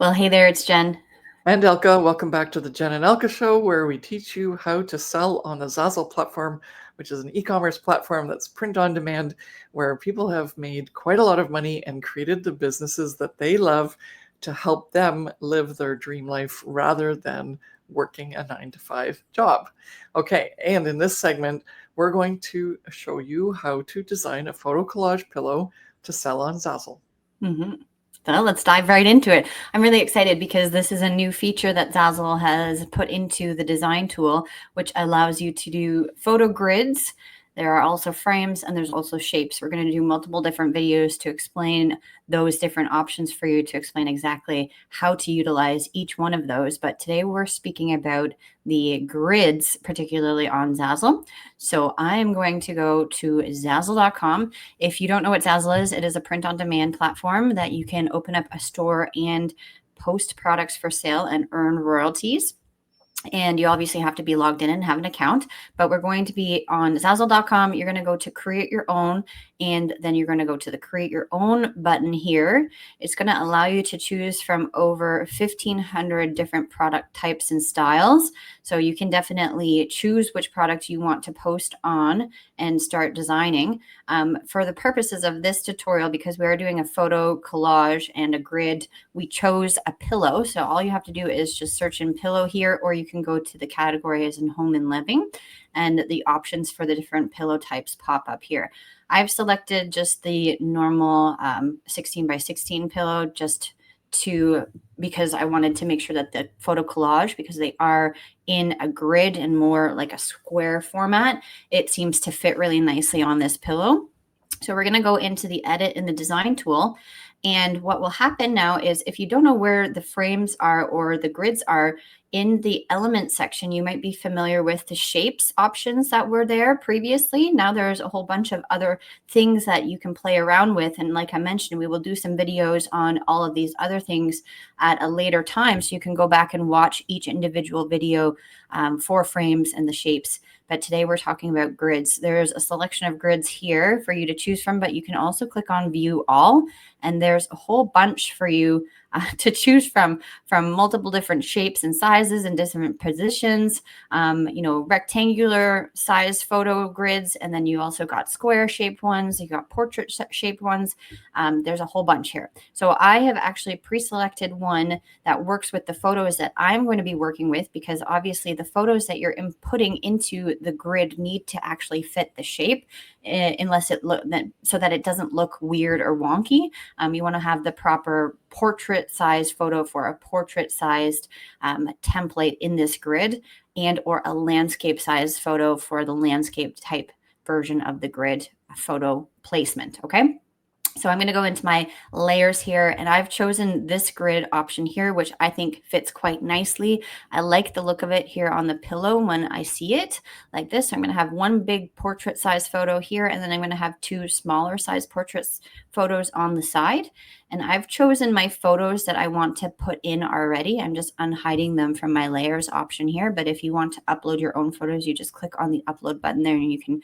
Well, hey there, it's Jen. And Elke, welcome back to the Jen and Elke Show, where we teach you how to sell on the Zazzle platform, which is an e-commerce platform that's print on demand, where people have made quite a lot of money and created the businesses that they love to help them live their dream life rather than working a 9-to-5 job. Okay, and in this segment, we're going to show you how to design a photo collage pillow to sell on Zazzle. So let's dive right into it. I'm really excited because this is a new feature that Zazzle has put into the design tool, which allows you to do photo grids. There are also frames and there's also shapes. We're going to do multiple different videos to explain those different options for you, to explain exactly how to utilize each one of those. But today we're speaking about the grids, particularly on Zazzle. So I'm going to go to Zazzle.com. If you don't know what Zazzle is, it is a print-on-demand platform that you can open up a store and post products for sale and earn royalties. And you obviously have to be logged in and have an account, but we're going to be on Zazzle.com. You're going to go to create your own, and then you're going to go to the create your own button here. It's going to allow you to choose from over 1,500 different product types and styles. So you can definitely choose which product you want to post on and start designing. For the purposes of this tutorial, because we are doing a photo collage and a grid, we chose a pillow. So all you have to do is just search in pillow here, or you can go to the categories in home and living, and the options for the different pillow types pop up here. I've selected just the normal 16 by 16 pillow because I wanted to make sure that the photo collage, because they are in a grid and more like a square format, it seems to fit really nicely on this pillow. So we're going to go into the edit in the design tool. And what will happen now is, if you don't know where the frames are or the grids are, in the element section, you might be familiar with the shapes options that were there previously. Now there's a whole bunch of other things that you can play around with. And like I mentioned, we will do some videos on all of these other things at a later time. So you can go back and watch each individual video for frames and the shapes. But today we're talking about grids. There's a selection of grids here for you to choose from, but you can also click on view all, and there's a whole bunch for you to choose from multiple different shapes and sizes and different positions, rectangular size photo grids. And then you also got square shaped ones, you got portrait shaped ones. There's a whole bunch here. So I have actually pre-selected one that works with the photos that I'm going to be working with, because obviously the photos that you're inputting into the grid need to actually fit the shape, so that it doesn't look weird or wonky. You want to have the proper portrait sized photo for a portrait sized template in this grid, and or a landscape sized photo for the landscape type version of the grid photo placement. Okay. So I'm going to go into my layers here, and I've chosen this grid option here, which I think fits quite nicely. I like the look of it here on the pillow when I see it like this. So I'm going to have one big portrait size photo here, and then I'm going to have two smaller size portraits photos on the side. And I've chosen my photos that I want to put in already. I'm just unhiding them from my layers option here. But if you want to upload your own photos, you just click on the upload button there, and you can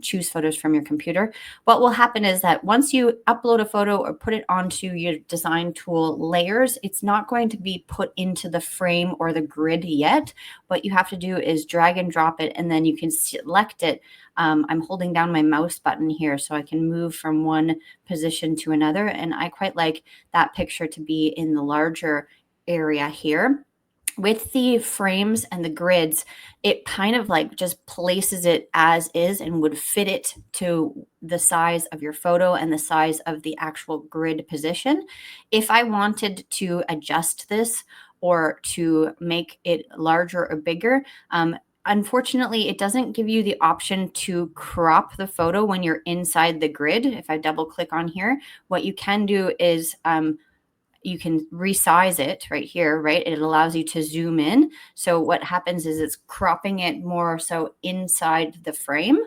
choose photos from your computer. What will happen is that once you upload a photo or put it onto your design tool layers, it's not going to be put into the frame or the grid yet. What you have to do is drag and drop it, and then you can select it. I'm holding down my mouse button here so I can move from one position to another. And I quite like that picture to be in the larger area here. With the frames and the grids, it kind of like just places it as is and would fit it to the size of your photo and the size of the actual grid position. If I wanted to adjust this or to make it larger or bigger, unfortunately, it doesn't give you the option to crop the photo when you're inside the grid. If I double click on here, what you can do is you can resize it right here, right? It allows you to zoom in. So what happens is it's cropping it more so inside the frame.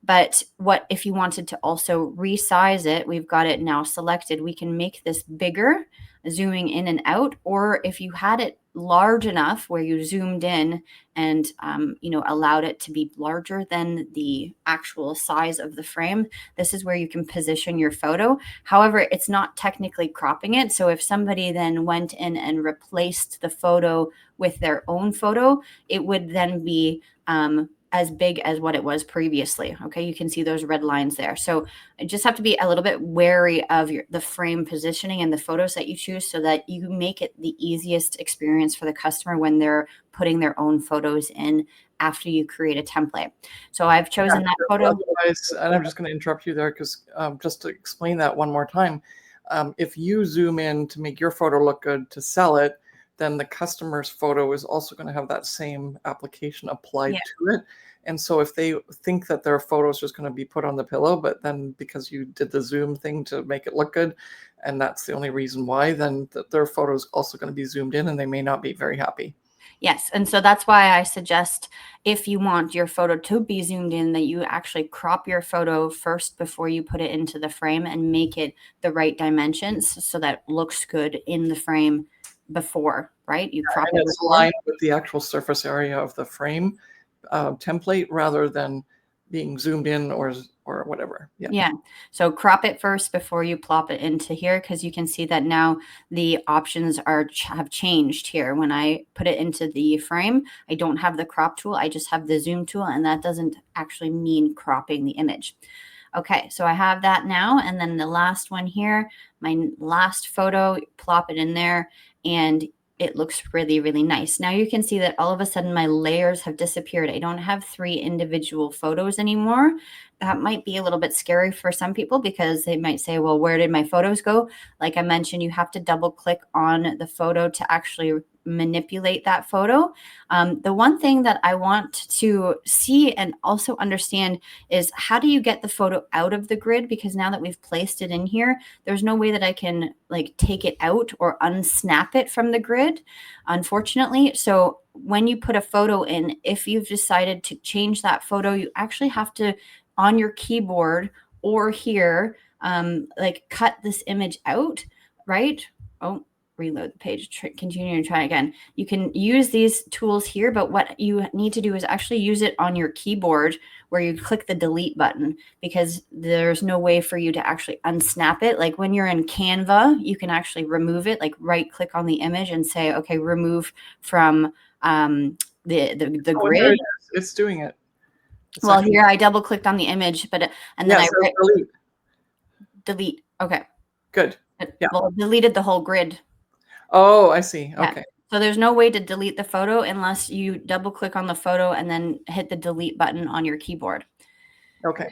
But what if you wanted to also resize it, we've got it now selected. We can make this bigger, zooming in and out, or if you had it large enough where you zoomed in and allowed it to be larger than the actual size of the frame, this is where you can position your photo. However, it's not technically cropping it. So if somebody then went in and replaced the photo with their own photo, it would then be as big as what it was previously. Okay, you can see those red lines there. So you just have to be a little bit wary of the frame positioning and the photos that you choose, so that you make it the easiest experience for the customer when they're putting their own photos in after you create a template. So I've chosen that photo. Otherwise, and I'm just going to interrupt you there because just to explain that one more time, if you zoom in to make your photo look good to sell it, then the customer's photo is also going to have that same application applied to it. And so if they think that their photo is just going to be put on the pillow, but then because you did the zoom thing to make it look good, and that's the only reason why, then their photo is also going to be zoomed in and they may not be very happy. Yes. And so that's why I suggest, if you want your photo to be zoomed in, that you actually crop your photo first before you put it into the frame and make it the right dimensions so that it looks good in the frame before, right? You crop it. It's aligned with the actual surface area of the frame template rather than being zoomed in or whatever. Yeah. So crop it first before you plop it into here, because you can see that now the options have changed here. When I put it into the frame, I don't have the crop tool. I just have the zoom tool, and that doesn't actually mean cropping the image. Okay, so I have that now. And then the last one here, my last photo, plop it in there, and it looks really, really nice. Now you can see that all of a sudden my layers have disappeared. I don't have 3 individual photos anymore. That might be a little bit scary for some people, because they might say, well, where did my photos go? Like I mentioned, you have to double click on the photo to actually manipulate that photo. The one thing that I want to see and also understand is, how do you get the photo out of the grid? Because now that we've placed it in here, there's no way that I can like take it out or unsnap it from the grid, unfortunately. So when you put a photo in, if you've decided to change that photo, you actually have to, on your keyboard or here, like cut this image out, right? Oh, reload the page, continue to try again. You can use these tools here, but what you need to do is actually use it on your keyboard where you click the delete button, because there's no way for you to actually unsnap it. Like when you're in Canva, you can actually remove it, like right click on the image and say, okay, remove from the grid. It's doing it. Well, here I double clicked on the image, but and then I delete. Okay. Good. Yeah. Well, it deleted the whole grid. Oh, I see. Okay. Yeah. So there's no way to delete the photo unless you double click on the photo and then hit the delete button on your keyboard. Okay.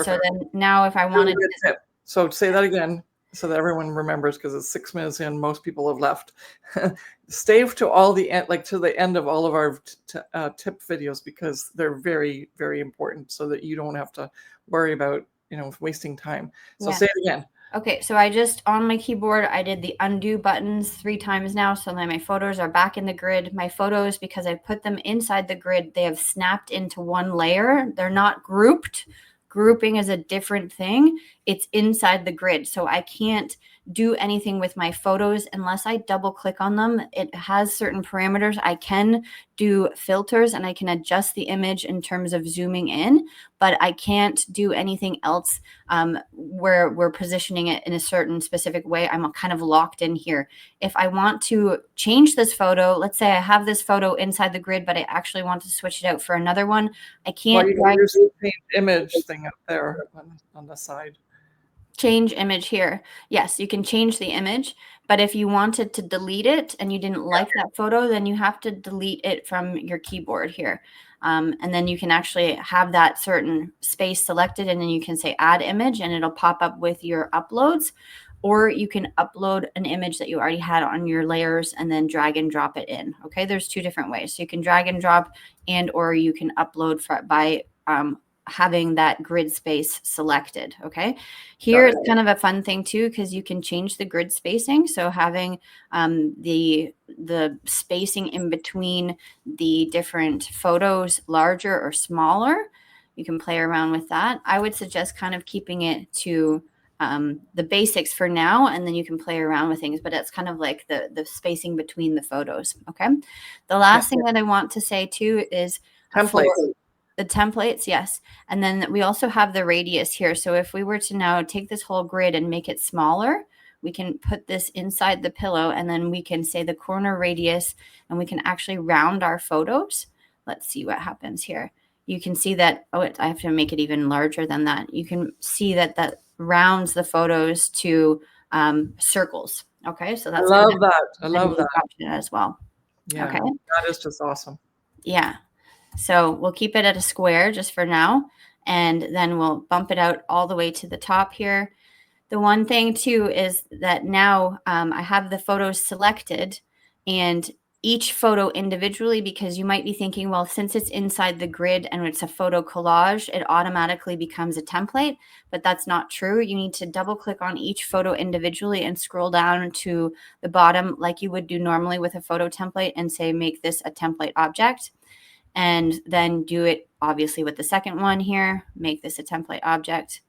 So then now if I wanted to, so say that again so that everyone remembers, because it's 6 minutes in, most people have left. Stay to all the end, like to the end of all of our tip videos, because they're very, very important, so that you don't have to worry about, wasting time. So say it again. Okay, so I just, on my keyboard, I did the undo buttons 3 times now. So then my photos are back in the grid. My photos, because I put them inside the grid, they have snapped into one layer. They're not grouped. Grouping is a different thing. It's inside the grid. So I can't do anything with my photos unless I double click on them. It has certain parameters. I can do filters and I can adjust the image in terms of zooming in, but I can't do anything else where we're positioning it in a certain specific way. I'm kind of locked in here. If I want to change this photo, let's say I have this photo inside the grid, but I actually want to switch it out for another one, I can't. Well, use the image thing up there on the side. Change image here. Yes, you can change the image, but if you wanted to delete it and you didn't like that photo, then you have to delete it from your keyboard here. And then you can actually have that certain space selected, and then you can say add image and it'll pop up with your uploads, or you can upload an image that you already had on your layers and then drag and drop it in. Okay, there's 2 different ways. So you can drag and drop, and or you can upload by having that grid space selected. Okay, here is kind of a fun thing too, because you can change the grid spacing. So having the spacing in between the different photos larger or smaller, You can play around with that. I would suggest kind of keeping it to the basics for now, and then you can play around with things, but it's kind of like the spacing between the photos. Okay. The last thing that I want to say too is templates. The templates, yes. And then we also have the radius here. So if we were to now take this whole grid and make it smaller, we can put this inside the pillow, and then we can say the corner radius, and we can actually round our photos. Let's see what happens here. You can see that, I have to make it even larger than that. You can see that that rounds the photos to circles. Okay, so that's I love that option as well. Yeah, okay, that is just awesome. Yeah. So we'll keep it at a square just for now, and then we'll bump it out all the way to the top here. The one thing too is that now I have the photos selected, and each photo individually, because you might be thinking, well, since it's inside the grid and it's a photo collage, it automatically becomes a template, but that's not true. You need to double click on each photo individually and scroll down to the bottom like you would do normally with a photo template and say, make this a template object. And then do it obviously with the second one here, make this a template object.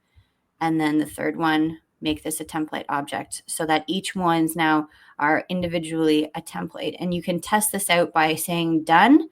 And then the third one, make this a template object, so that each ones now are individually a template. And you can test this out by saying done.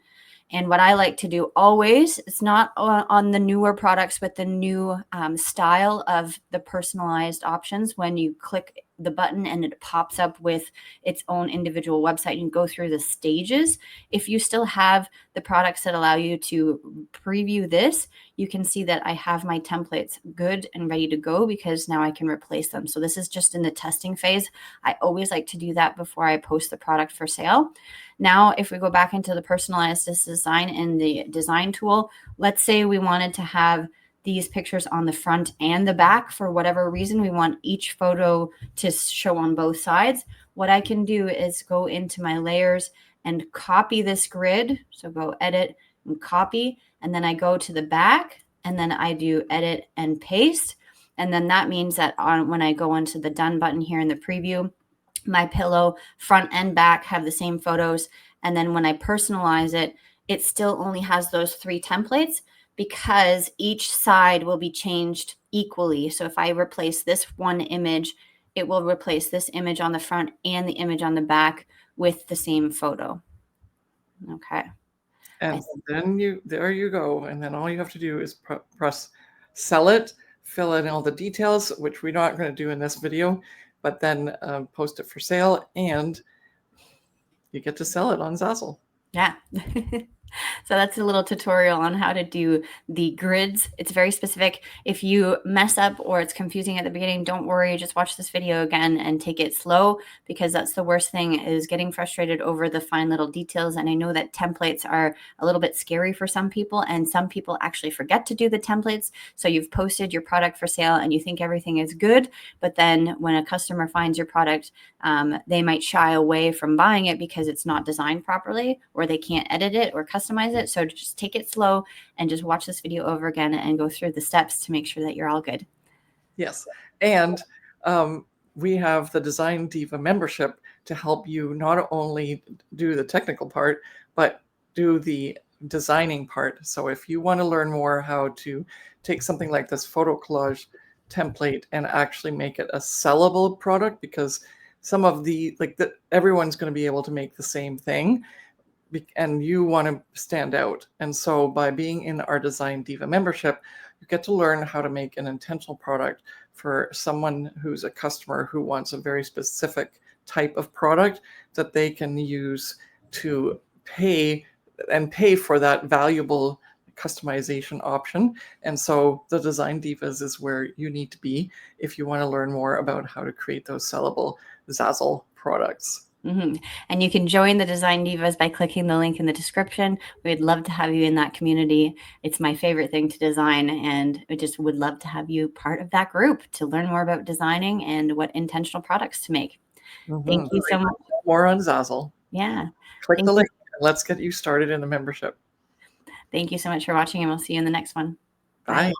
And what I like to do always, it's not on the newer products with the new style of the personalized options. When you click the button and it pops up with its own individual website and go through the stages. If you still have the products that allow you to preview this, you can see that I have my templates good and ready to go, because now I can replace them. So this is just in the testing phase. I always like to do that before I post the product for sale. Now, if we go back into the personalized design in the design tool, let's say we wanted to have these pictures on the front and the back. For whatever reason, we want each photo to show on both sides. What I can do is go into my layers and copy this grid. So go edit and copy, and then I go to the back, and then I do edit and paste. And then that means that when I go onto the done button here in the preview, my pillow front and back have the same photos. And then when I personalize it, it still only has those 3 templates, because each side will be changed equally. So if I replace this one image, it will replace this image on the front and the image on the back with the same photo. Okay. And then there you go. And then all you have to do is press sell it, fill in all the details, which we're not going to do in this video, but then post it for sale, and you get to sell it on Zazzle. Yeah. So that's a little tutorial on how to do the grids. It's very specific. If you mess up or it's confusing at the beginning, don't worry. Just watch this video again and take it slow, because that's the worst thing, is getting frustrated over the fine little details. And I know that templates are a little bit scary for some people, and some people actually forget to do the templates. So you've posted your product for sale and you think everything is good, but then when a customer finds your product, they might shy away from buying it because it's not designed properly, or they can't edit it or customize it. So just take it slow and just watch this video over again and go through the steps to make sure that you're all good. Yes. And we have the Design Diva membership to help you not only do the technical part, but do the designing part. So if you want to learn more how to take something like this photo collage template and actually make it a sellable product, because some of everyone's going to be able to make the same thing, and you want to stand out. And so by being in our Design Diva membership, you get to learn how to make an intentional product for someone who's a customer who wants a very specific type of product that they can use to pay for that valuable customization option. And so the Design Divas is where you need to be if you want to learn more about how to create those sellable Zazzle products. Mm-hmm. And you can join the Design Divas by clicking the link in the description. We'd love to have you in that community. It's my favorite thing to design, and we just would love to have you part of that group to learn more about designing and what intentional products to make. Mm-hmm. Thank you so much. More on Zazzle. Yeah. Click the link and let's get you started in the membership. Thank you so much for watching, and we'll see you in the next one. Bye.